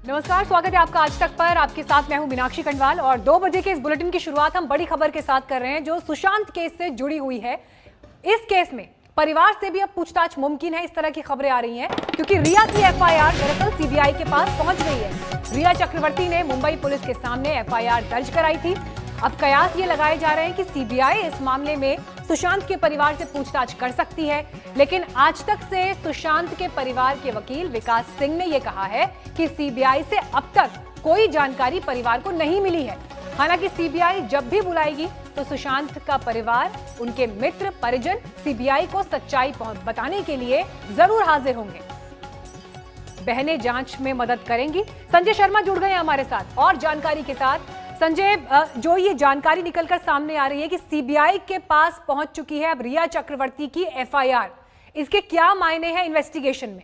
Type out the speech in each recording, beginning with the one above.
नमस्कार, स्वागत है आपका आज तक पर। आपके साथ मैं हूं मीनाक्षी खंडवाल और 2 बजे के इस बुलेटिन की शुरुआत हम बड़ी खबर के साथ कर रहे हैं जो सुशांत केस से जुड़ी हुई है। इस केस में परिवार से भी अब पूछताछ मुमकिन है, इस तरह की खबरें आ रही हैं क्योंकि रिया की एफआईआर दरअसल सीबीआई के पास पहुंच गई है। रिया चक्रवर्ती ने मुंबई पुलिस के सामने एफआईआर दर्ज कराई थी। अब कयास ये लगाए जा रहे हैं कि सीबीआई इस मामले में सुशांत के परिवार से पूछताछ कर सकती है, लेकिन आज तक से सुशांत के परिवार के वकील विकास सिंह ने यह कहा है कि सीबीआई से अब तक कोई जानकारी परिवार को नहीं मिली है। हालांकि सीबीआई जब भी बुलाएगी तो सुशांत का परिवार, उनके मित्र परिजन सीबीआई को सच्चाई बताने के लिए जरूर हाजिर होंगे। बहनें जांच में मदद करेंगी। संजय शर्मा जुड़ गए हैं हमारे साथ और जानकारी के साथ। संजय, जो ये जानकारी निकलकर सामने आ रही है कि सीबीआई के पास पहुंच चुकी है अब रिया चक्रवर्ती की एफआईआर, इसके क्या मायने हैं इन्वेस्टिगेशन में?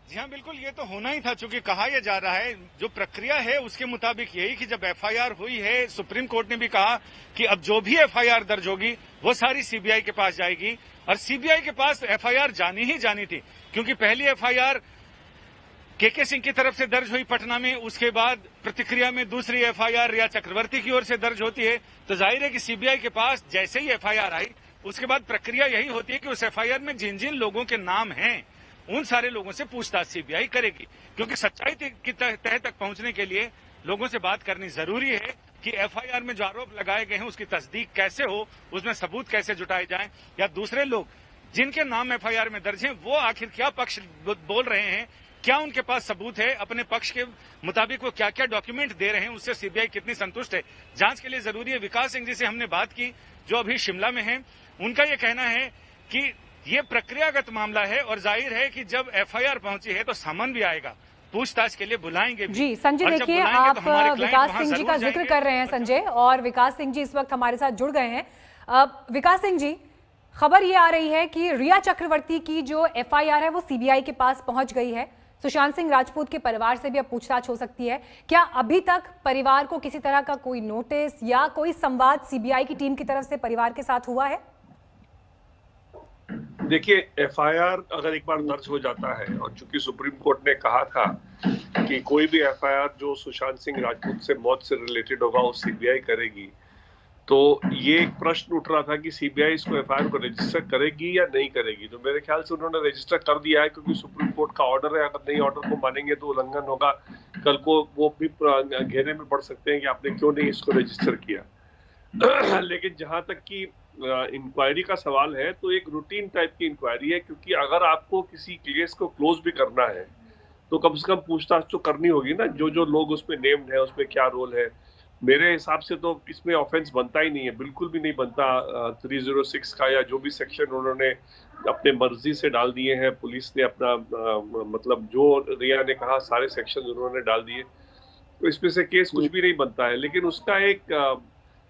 जी हाँ, बिल्कुल, ये तो होना ही था। चूंकि कहा यह जा रहा है, जो प्रक्रिया है उसके मुताबिक यही कि जब एफआईआर हुई है, सुप्रीम कोर्ट ने भी कहा कि अब जो भी एफआईआर दर्ज होगी वो सारी सीबीआई के पास जाएगी और सीबीआई के पास एफआईआर जानी ही जानी थी, क्योंकि पहली एफआईआर के सिंह की तरफ से दर्ज हुई पटना में, उसके बाद प्रतिक्रिया में दूसरी एफआईआर रिया चक्रवर्ती की ओर से दर्ज होती है। तो जाहिर है कि सीबीआई के पास जैसे ही एफआईआर आई उसके बाद प्रक्रिया यही होती है कि उस एफआईआर में जिन जिन लोगों के नाम हैं उन सारे लोगों से पूछताछ सीबीआई करेगी, क्योंकि सच्चाई की तह तक पहुंचने के लिए लोगों से बात करनी जरूरी है कि एफआईआर में जो आरोप लगाए गए हैं उसकी तस्दीक कैसे हो, उसमें सबूत कैसे जुटाए जाएं, या दूसरे लोग जिनके नाम एफआईआर में दर्ज हैं वो आखिर क्या पक्ष बोल रहे हैं, क्या उनके पास सबूत है, अपने पक्ष के मुताबिक वो क्या क्या डॉक्यूमेंट दे रहे हैं, उससे सीबीआई कितनी संतुष्ट है, जांच के लिए जरूरी है। विकास सिंह जी से हमने बात की जो अभी शिमला में हैं, उनका ये कहना है कि ये प्रक्रियागत मामला है और जाहिर है कि जब एफआईआर पहुंची है तो समन भी आएगा, पूछताछ के लिए बुलाएंगे भी। जी संजय, देखिए आप विकास सिंह जी का जिक्र कर रहे हैं संजय, और विकास सिंह जी इस वक्त हमारे साथ जुड़ गए हैं। विकास सिंह जी, खबर ये आ रही है कि रिया चक्रवर्ती की जो एफआईआर है वो सीबीआई के पास पहुंच गई है। सुशांत सिंह राजपूत के परिवार से भी अब पूछताछ हो सकती है। क्या अभी तक परिवार को किसी तरह का कोई नोटिस या कोई संवाद सीबीआई की टीम की तरफ से परिवार के साथ हुआ है? देखिए, एफआईआर अगर एक बार दर्ज हो जाता है और चूंकि सुप्रीम कोर्ट ने कहा था कि कोई भी एफआईआर जो सुशांत सिंह राजपूत से मौत से रिलेटेड होगा वो सीबीआई करेगी, तो ये एक प्रश्न उठ रहा था कि सीबीआई इसको एफआईआर को रजिस्टर करेगी या नहीं करेगी। तो मेरे ख्याल से उन्होंने रजिस्टर कर दिया है, क्योंकि सुप्रीम कोर्ट का ऑर्डर है। अगर नहीं ऑर्डर को मानेंगे तो उल्लंघन होगा, कल को वो भी घेरे में पड़ सकते हैं कि आपने क्यों नहीं इसको रजिस्टर किया। लेकिन जहां तक की इंक्वायरी का सवाल है तो एक रूटीन टाइप की इंक्वायरी है, क्योंकि अगर आपको किसी केस को क्लोज भी करना है तो कम से कम पूछताछ तो करनी होगी ना, जो जो लोग उसमें नेम्ड है उसमें क्या रोल है। मेरे हिसाब से तो इसमें ऑफेंस बनता ही नहीं है, बिल्कुल भी नहीं बनता। 306 का या जो भी सेक्शन उन्होंने अपने मर्जी से डाल दिए हैं, पुलिस ने अपना मतलब जो रिया ने कहा सारे सेक्शन उन्होंने डाल दिए, तो इसमें से केस कुछ भी नहीं बनता है। लेकिन उसका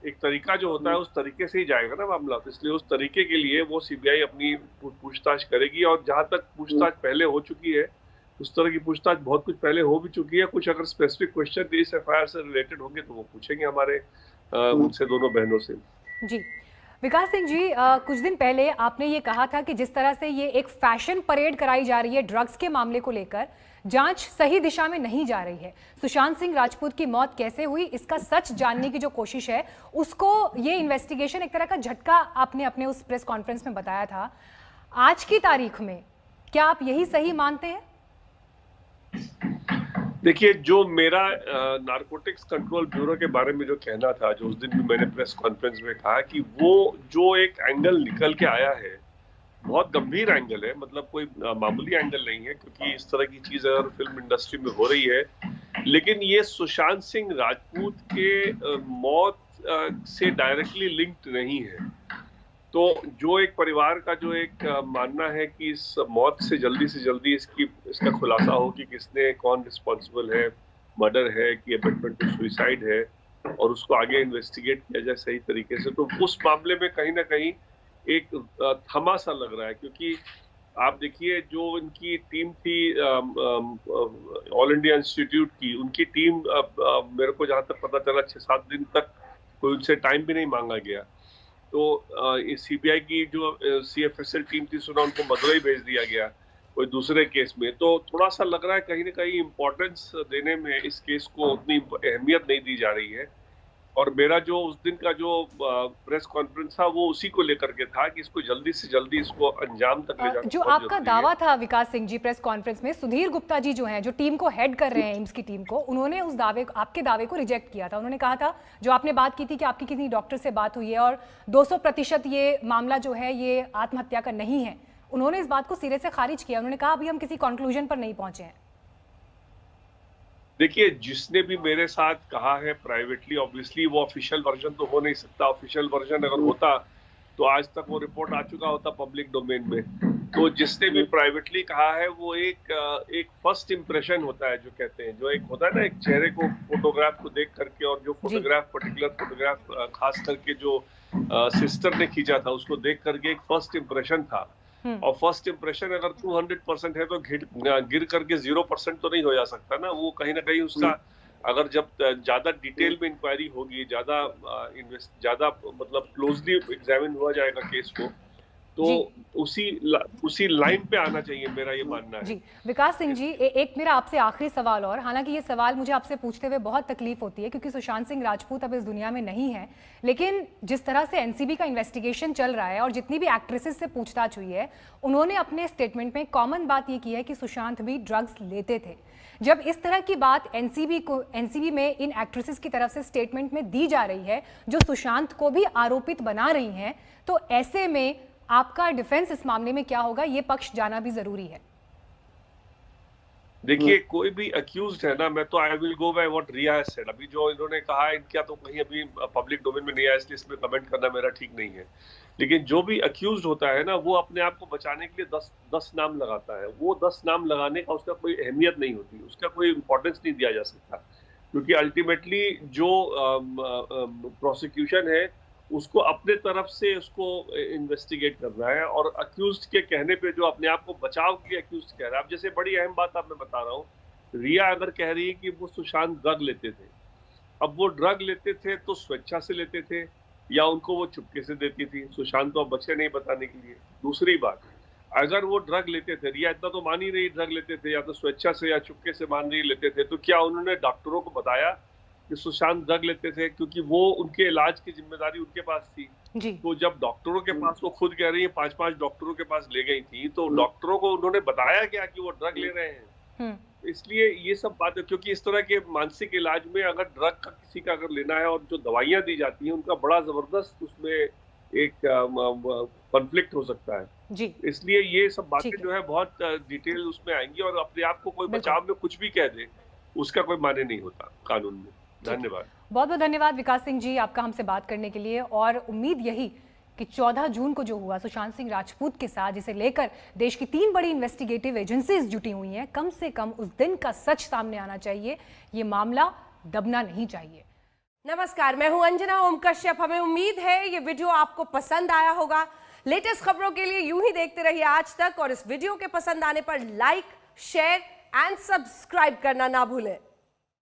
एक तरीका जो होता है उस तरीके से ही जाएगा ना मामला, तो इसलिए उस तरीके के लिए वो सीबीआई अपनी पूछताछ करेगी। और जहां तक पूछताछ पहले हो चुकी है उस तरह की पूछताछ बहुत कुछ पहले हो भी चुकी है। कुछ अगर स्पेसिफिक क्वेश्चन इस एफआईआर से रिलेटेड होंगे तो वो पूछेंगे हमारे उनसे, दोनों बहनों से। जी विकास सिंह जी, कुछ दिन पहले आपने ये कहा था कि जिस तरह से ये एक फैशन परेड कराई जा रही है ड्रग्स के मामले को लेकर, जांच सही दिशा में नहीं जा रही है। सुशांत सिंह राजपूत की मौत कैसे हुई इसका सच जानने की जो कोशिश है उसको ये इन्वेस्टिगेशन एक तरह का झटका आपने अपने उस प्रेस कॉन्फ्रेंस में बताया था। आज की तारीख में क्या आप यही सही मानते हैं? देखिए, जो मेरा नारकोटिक्स कंट्रोल ब्यूरो के बारे में जो कहना था, जो उस दिन भी मैंने प्रेस कॉन्फ्रेंस में कहा कि वो जो एक एंगल निकल के आया है बहुत गंभीर एंगल है, मतलब कोई मामूली एंगल नहीं है, क्योंकि इस तरह की चीज अगर फिल्म इंडस्ट्री में हो रही है, लेकिन ये सुशांत सिंह राजपूत के मौत से डायरेक्टली लिंक्ड नहीं है। तो जो एक परिवार का जो एक मानना है कि इस मौत से जल्दी इसका खुलासा हो कि किसने, कौन रिस्पॉन्सिबल है, मर्डर है कि अबेटमेंट टू सुसाइड है, और उसको आगे इन्वेस्टिगेट किया जाए सही तरीके से, तो उस मामले में कहीं ना कहीं एक थमा सा लग रहा है। क्योंकि आप देखिए, जो इनकी टीम थी ऑल इंडिया इंस्टीट्यूट की, उनकी टीम मेरे को जहां तक पता चला 6-7 दिन तक कोई उनसे टाइम भी नहीं मांगा गया। तो सीबीआई की जो CFSL टीम थी सुना उनको मदुरई भेज दिया गया। कोई दूसरे केस में, तो थोड़ा सा लग रहा है कहीं ना कहीं इम्पोर्टेंस देने में इस केस को उतनी अहमियत नहीं दी जा रही है। और मेरा जो उस दिन का जो प्रेस कॉन्फ्रेंस था वो उसी को लेकर के था कि इसको जल्दी से जल्दी इसको अंजाम तक ले जाना जो बहुत आपका जरूरी दावा है। था विकास सिंह जी प्रेस कॉन्फ्रेंस में, सुधीर गुप्ता जी जो हैं, जो टीम को हेड कर रहे हैं एम्स की टीम को, उन्होंने उस दावे आपके दावे को रिजेक्ट किया था। उन्होंने कहा था, जो आपने बात की थी कि आपकी किसी डॉक्टर से बात हुई है और 200% ये मामला जो है ये आत्महत्या का नहीं है, उन्होंने इस बात को सिरे से खारिज किया। उन्होंने कहा अभी हम किसी कंक्लूजन पर नहीं पहुंचे हैं। देखिए, जिसने भी मेरे साथ कहा है प्राइवेटली, ऑब्वियसली वो ऑफिशियल वर्जन तो हो नहीं सकता। ऑफिशियल वर्जन अगर होता तो आज तक वो रिपोर्ट आ चुका होता पब्लिक डोमेन में। तो जिसने भी प्राइवेटली कहा है वो एक फर्स्ट इंप्रेशन होता है, जो कहते हैं, जो एक होता है ना, एक चेहरे को फोटोग्राफ को देख करके, और जो फोटोग्राफ पर्टिकुलर फोटोग्राफ खास करके जो सिस्टर ने खींचा था उसको देख करके एक फर्स्ट इंप्रेशन था। और फर्स्ट इंप्रेशन अगर 200% है तो गिर करके 0% तो नहीं हो जा सकता ना। वो कहीं ना कहीं उसका, अगर जब ज्यादा डिटेल में इंक्वायरी होगी, ज्यादा मतलब क्लोजली एग्जामिन हुआ जाएगा केस को, तो उसी लाइन पे आना चाहिए, मेरा ये मानना है। जी विकास सिंह जी, एक मेरा आपसे आखिरी सवाल, और हालांकि ये सवाल मुझे आपसे पूछते हुए बहुत तकलीफ होती है क्योंकि सुशांत सिंह राजपूत अब इस दुनिया में नहीं है, लेकिन जिस तरह से एनसीबी का इन्वेस्टिगेशन चल रहा है और जितनी भी एक्ट्रेसेस से पूछताछ हुई है, उन्होंने अपने स्टेटमेंट में कॉमन बात ये की है कि सुशांत भी ड्रग्स लेते थे। जब इस तरह की बात एनसीबी में इन एक्ट्रेसेस की तरफ से स्टेटमेंट में दी जा रही है जो सुशांत को भी आरोपित बना रही हैं, तो ऐसे में आपका डिफेंस इस मामले में क्या होगा, ये पक्ष जाना भी जरूरी है। देखिए, कोई भी अक्यूज्ड है ना, मैं तो I will go by what Riya has said. अभी जो इन्होंने कहा इनका तो कहीं अभी पब्लिक डोमेन में नहीं आया, इसलिए इसमें कमेंट करना मेरा ठीक नहीं है। लेकिन जो भी अक्यूज्ड होता है ना, वो अपने आप को बचाने के लिए 10 नाम लगाता है। वो 10 नाम लगाने का उसका कोई अहमियत नहीं होती, उसका कोई इंपॉर्टेंस नहीं दिया जा सकता, क्योंकि अल्टीमेटली जो प्रोसिक्यूशन है उसको अपने तरफ से उसको इन्वेस्टिगेट करना है। और अक्यूज्ड के कहने पे जो अपने आप को बचाव के लिए अक्यूज्ड कह रहा है, अब जैसे बड़ी अहम बात आप मैं बता रहा हूँ, रिया अगर कह रही है कि वो सुशांत ड्रग लेते थे, अब वो ड्रग लेते थे तो स्वेच्छा से लेते थे या उनको वो चुपके से देती थी, सुशांत तो अब बचे नहीं बताने के लिए। दूसरी बात, अगर वो ड्रग लेते थे, रिया इतना तो मान ही रही ड्रग लेते थे, या तो स्वेच्छा से या चुपके से मान रही लेते थे, तो क्या उन्होंने डॉक्टरों को बताया कि सुशांत ड्रग लेते थे? क्योंकि वो उनके इलाज की जिम्मेदारी उनके पास थी जी। तो जब डॉक्टरों के पास, वो खुद कह रही है 5-5 डॉक्टरों के पास ले गई थी, तो डॉक्टरों को उन्होंने बताया क्या कि वो ड्रग ले रहे हैं? इसलिए ये सब बातें, क्योंकि इस तरह के मानसिक इलाज में अगर ड्रग का किसी का अगर लेना है, और जो दवाइयां दी जाती हैं उनका बड़ा जबरदस्त उसमें एक कॉन्फ्लिक्ट हो सकता है जी। इसलिए ये सब बातें जो है बहुत डिटेल उसमें आएंगी, और अपने आप को कोई बचाव में कुछ भी कह दे उसका कोई माने नहीं होता कानून में। धन्यवाद, बहुत बहुत धन्यवाद विकास सिंह जी आपका हमसे बात करने के लिए। और उम्मीद यही कि 14 जून को जो हुआ सुशांत सिंह राजपूत के साथ, जिसे लेकर देश की 3 बड़ी इन्वेस्टिगेटिव एजेंसीज जुटी हुई हैं, कम से कम उस दिन का सच सामने आना चाहिए। ये मामला दबना नहीं चाहिए। नमस्कार, मैं हूं अंजना ओम कश्यप। हमें उम्मीद है ये वीडियो आपको पसंद आया होगा। लेटेस्ट खबरों के लिए यूं ही देखते रहिए आज तक, और इस वीडियो के पसंद आने पर लाइक, शेयर एंड सब्सक्राइब करना ना भूलें।